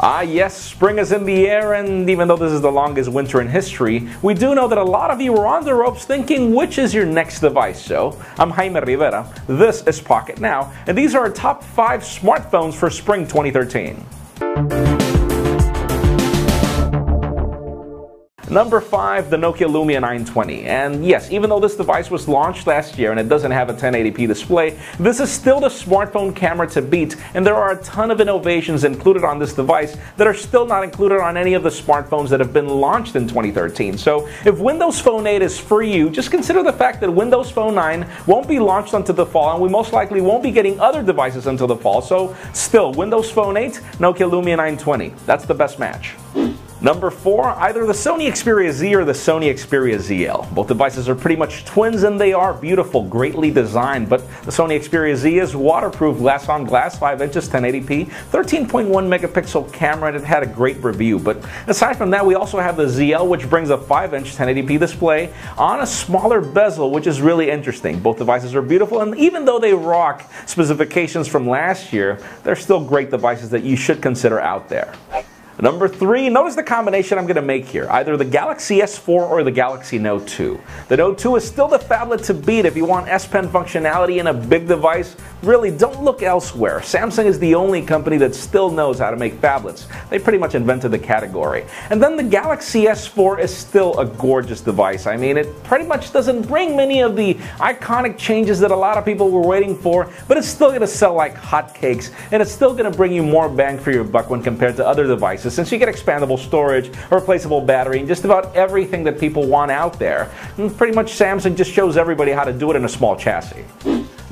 Ah yes, spring is in the air, and even though this is the longest winter in history, we do know that a lot of you are on the ropes thinking which is your next device. So, I'm Jaime Rivera, this is Pocket Now, and these are our top 5 smartphones for spring 2013. Number 5, the Nokia Lumia 920. And yes, even though this device was launched last year and it doesn't have a 1080p display, this is still the smartphone camera to beat, and there are a ton of innovations included on this device that are still not included on any of the smartphones that have been launched in 2013. So if Windows Phone 8 is for you, just consider the fact that Windows Phone 9 won't be launched until the fall, and we most likely won't be getting other devices until the fall. So still, Windows Phone 8, Nokia Lumia 920. That's the best match. Number 4, either the Sony Xperia Z or the Sony Xperia ZL. Both devices are pretty much twins, and they are beautiful, greatly designed, but the Sony Xperia Z is waterproof, glass on glass, 5 inches, 1080p, 13.1 megapixel camera, and it had a great review. But aside from that, we also have the ZL, which brings a 5-inch 1080p display on a smaller bezel, which is really interesting. Both devices are beautiful, and even though they rock specifications from last year, they're still great devices that you should consider out there. Number 3, notice the combination I'm going to make here, either the Galaxy S4 or the Galaxy Note 2. The Note 2 is still the phablet to beat if you want S Pen functionality in a big device. Really, don't look elsewhere. Samsung is the only company that still knows how to make phablets. They pretty much invented the category. And then the Galaxy S4 is still a gorgeous device. I mean, it pretty much doesn't bring many of the iconic changes that a lot of people were waiting for, but it's still going to sell like hotcakes, and it's still going to bring you more bang for your buck when compared to other devices, since you get expandable storage, a replaceable battery, and just about everything that people want out there. And pretty much Samsung just shows everybody how to do it in a small chassis.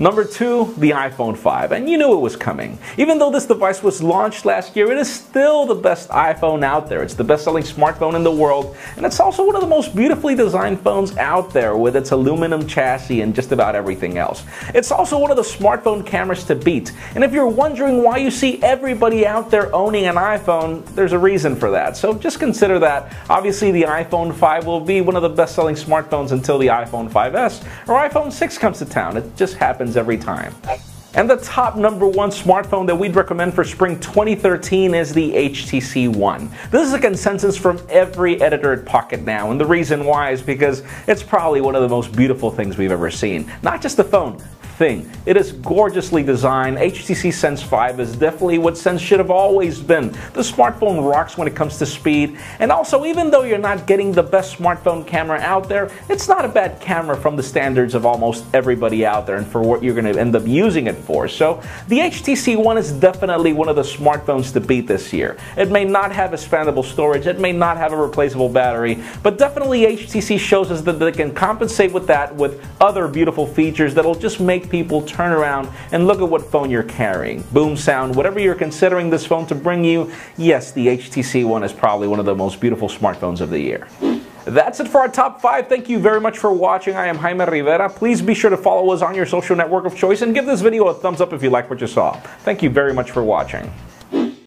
Number 2, the iPhone 5, and you knew it was coming. Even though this device was launched last year, it is still the best iPhone out there. It's the best-selling smartphone in the world, and it's also one of the most beautifully designed phones out there with its aluminum chassis and just about everything else. It's also one of the smartphone cameras to beat, and if you're wondering why you see everybody out there owning an iPhone, there's a reason for that. So just consider that. Obviously, the iPhone 5 will be one of the best-selling smartphones until the iPhone 5S or iPhone 6 comes to town. It just happens every time. And the top number 1 smartphone that we'd recommend for spring 2013 is the HTC One. This is a consensus from every editor at Pocket Now, and the reason why is because it's probably one of the most beautiful things we've ever seen. Not just the phone, thing. It is gorgeously designed. HTC Sense 5 is definitely what Sense should have always been. The smartphone rocks when it comes to speed, and also, even though you're not getting the best smartphone camera out there, it's not a bad camera from the standards of almost everybody out there and for what you're going to end up using it for. So the HTC One is definitely one of the smartphones to beat this year. It may not have expandable storage, it may not have a replaceable battery, but definitely HTC shows us that they can compensate with that with other beautiful features that'll just make people turn around and look at what phone you're carrying. Boom sound, whatever you're considering this phone to bring you, yes, the HTC One is probably one of the most beautiful smartphones of the year. That's it for our top 5. Thank you very much for watching. I am Jaime Rivera. Please be sure to follow us on your social network of choice and give this video a thumbs up if you like what you saw. Thank you very much for watching.